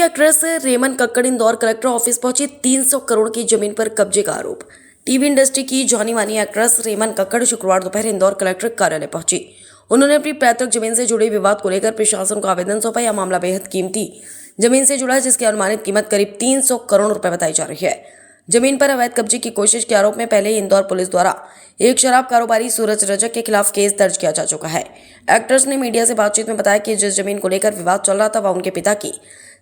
Actress रेमन Kakkar Indore collector office पहुंची। 300 करोड़ की जमीन पर कब्जे का आरोप। टीवी इंडस्ट्री की जानी मानी एक्ट्रेस रेमन कक्कड़ शुक्रवार दोपहर इंदौर कलेक्टर कार्यालय पहुंची। उन्होंने अपनी पैतृक जमीन से जुड़े विवाद को लेकर प्रशासन को आवेदन सौंपा। यह मामला बेहद कीमती जमीन से जुड़ा है, जिसकी अनुमानित कीमत करीब 300 करोड़ रुपए बताई जा रही है। जमीन पर अवैध कब्जे की कोशिश के आरोप में पहले ही इंदौर पुलिस द्वारा एक शराब कारोबारी सूरज रजक के खिलाफ केस दर्ज किया जा चुका है। एक्ट्रेस ने मीडिया से बातचीत में बताया कि जिस जमीन को लेकर विवाद चल रहा था वह उनके पिता की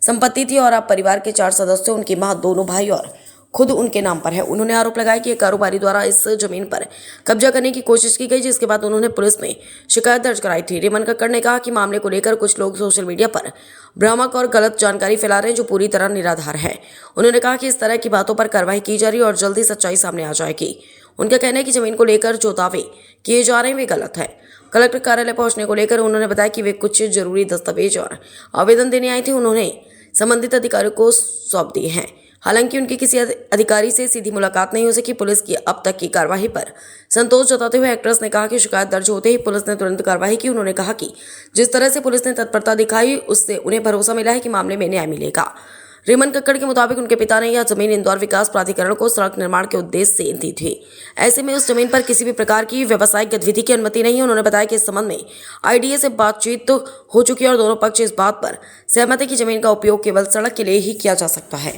संपत्ति थी और अब परिवार के 4 सदस्य, उनकी मां, दोनों भाई और खुद उनके नाम पर है। उन्होंने आरोप लगाया कि कारोबारी द्वारा इस जमीन पर कब्जा करने की कोशिश की गई, जिसके बाद उन्होंने पुलिस में शिकायत दर्ज कराई थी। रेमन कक्कड़ ने कहा कि मामले को लेकर कुछ लोग सोशल मीडिया पर भ्रामक और गलत जानकारी फैला रहे हैं, जो पूरी तरह निराधार है। उन्होंने कहा कि इस तरह की बातों पर कार्रवाई की जा रही है और जल्दी सच्चाई सामने आ जाएगी। उनका कहना है कि जमीन को लेकर जो दावे किए जा रहे हैं वे गलत है। कलेक्टर कार्यालय पहुंचने को लेकर उन्होंने बताया कि वे कुछ जरूरी दस्तावेज और आवेदन देने आए थे। उन्होंने संबंधित अधिकारियों को सौंप दिए हैं। हालांकि उनकी किसी अधिकारी से सीधी मुलाकात नहीं हो सकी। पुलिस की अब तक की कार्रवाई पर संतोष जताते हुए एक्ट्रेस ने कहा कि शिकायत दर्ज होते ही पुलिस ने तुरंत कार्रवाई की। उन्होंने कहा कि जिस तरह से पुलिस ने तत्परता दिखाई, उससे उन्हें भरोसा मिला है कि मामले में न्याय मिलेगा। रेमन कक्कड़ के मुताबिक उनके पिता ने यह जमीन इंदौर विकास प्राधिकरण को सड़क निर्माण के उद्देश्य से दी थी। ऐसे में उस जमीन पर किसी भी प्रकार की व्यावसायिक गतिविधि की अनुमति नहीं है। उन्होंने बताया कि इस संबंध में आईडीए से बातचीत हो चुकी है और दोनों पक्ष इस बात पर सहमत है कि जमीन का उपयोग केवल सड़क के लिए ही किया जा सकता है।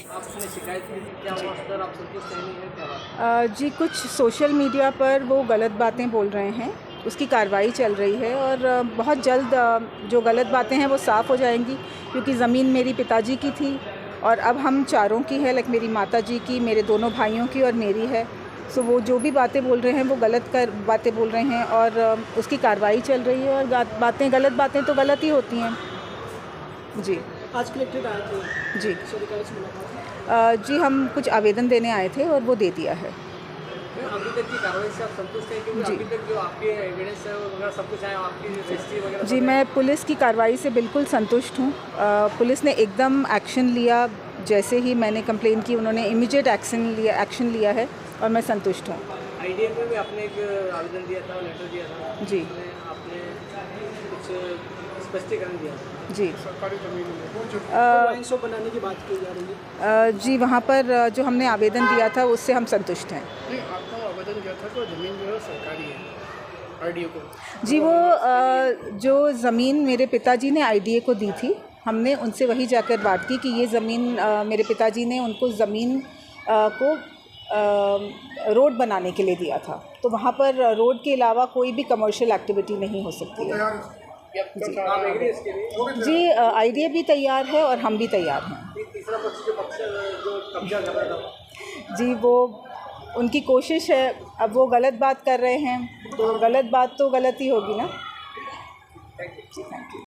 जी, कुछ सोशल मीडिया पर वो गलत बातें बोल रहे हैं, उसकी कार्रवाई चल रही है और बहुत जल्द जो गलत बातें हैं वो साफ़ हो जाएंगी, क्योंकि ज़मीन मेरी पिताजी की थी और अब हम चारों की है, लाइक मेरी माताजी की, मेरे दोनों भाइयों की और मेरी है। सो वो जो भी बातें बोल रहे हैं वो गलत बातें बोल रहे हैं और उसकी कार्रवाई चल रही है। और गलत बातें तो गलत ही होती हैं। जी, आज कलेक्टर आए थे जी सरकार से मुलाकात जी, हम कुछ आवेदन देने आए थे और वो दे दिया है। अभी तक की कार्रवाई से आप संतुष्ट हैं? क्योंकि अभी तक जो आपके एविडेंस है वगैरह सब कुछ आया, आपकी हिस्ट्री वगैरह। जी, मैं पुलिस की कार्रवाई से बिल्कुल संतुष्ट हूँ। पुलिस ने एकदम एक्शन लिया। जैसे ही मैंने कंप्लेन की, उन्होंने इमीडिएट एक्शन लिया है और मैं संतुष्ट हूँ। आईडीए में भी आपने एक आवेदन दिया था, लेटर दिया था जी, आपने कुछ स्पष्टीकरण दिया था जी, सरकारी जमीन में जो बनाने की बात की जा रही है। जी, वहाँ पर जो हमने आवेदन दिया था उससे हम संतुष्ट हैं। नहीं, आपका आवेदन दिया था तो ज़मीन जो है सरकारी है आईडीए को। जी, वो जो ज़मीन मेरे पिताजी ने आईडीए को दी थी, हमने उनसे वही जाकर बात की कि ये ज़मीन मेरे पिताजी ने उनको ज़मीन को रोड बनाने के लिए दिया था, तो वहाँ पर रोड के अलावा कोई भी कमर्शियल एक्टिविटी नहीं हो सकती है। जी, आईडीए भी तैयार है और हम भी तैयार हैं। तीसरा पक्ष जो कब्जा कर रहा था, जी, वो उनकी कोशिश है। अब वो गलत बात कर रहे हैं तो गलत बात तो गलत ही होगी ना। Thank you.